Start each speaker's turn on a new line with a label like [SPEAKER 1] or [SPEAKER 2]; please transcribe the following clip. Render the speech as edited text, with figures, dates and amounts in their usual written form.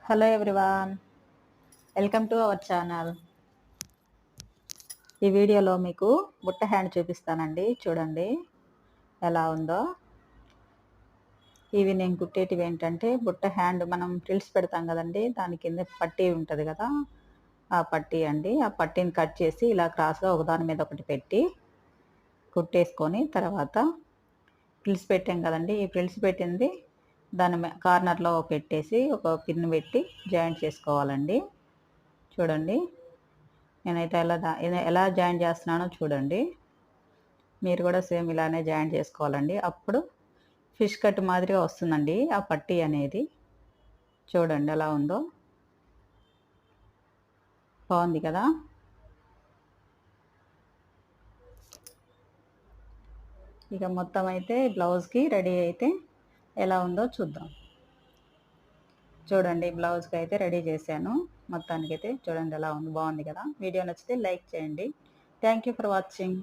[SPEAKER 1] Hello everyone, welcome to our channel. ఈ వీడియోలో మీకు బుట్ట హ్యాండ్ చూపిస్తానండి. చూడండి ఎలా ఉందో. ఇవి నేను కుట్టేటివి ఏంటంటే బుట్ట హ్యాండ్ మనం ఫ్రిల్స్ పెడతాం కదండి, దాని కింద పట్టీ ఉంటుంది కదా, ఆ పట్టీ అండి. ఆ పట్టీని కట్ చేసి ఇలా క్రాస్గా ఒకదాని మీద ఒకటి పెట్టి కుట్టేసుకొని తర్వాత ఫ్రిల్స్ పెట్టాం కదండి, ఈ ఫ్రిల్స్ పెట్టింది దాని కార్నర్లో పెట్టేసి ఒక పిన్ పెట్టి జాయింట్ చేసుకోవాలండి. చూడండి నేనైతే ఎలా జాయిన్ చేస్తున్నానో చూడండి. మీరు కూడా సేమ్ ఇలానే జాయిన్ చేసుకోవాలండి. అప్పుడు ఫిష్ కట్ మాదిరిగా వస్తుందండి ఆ పట్టీ అనేది. చూడండి ఎలా ఉందో, బాగుంది కదా. ఇక మొత్తం అయితే బ్లౌజ్కి రెడీ అయితే ఎలా ఉందో చూద్దాం. చూడండి బ్లౌజ్కి అయితే రెడీ చేశాను. మొత్తానికైతే చూడండి ఎలా ఉంది, బాగుంది కదా. వీడియో నచ్చితే లైక్ చేయండి. Thank you for watching.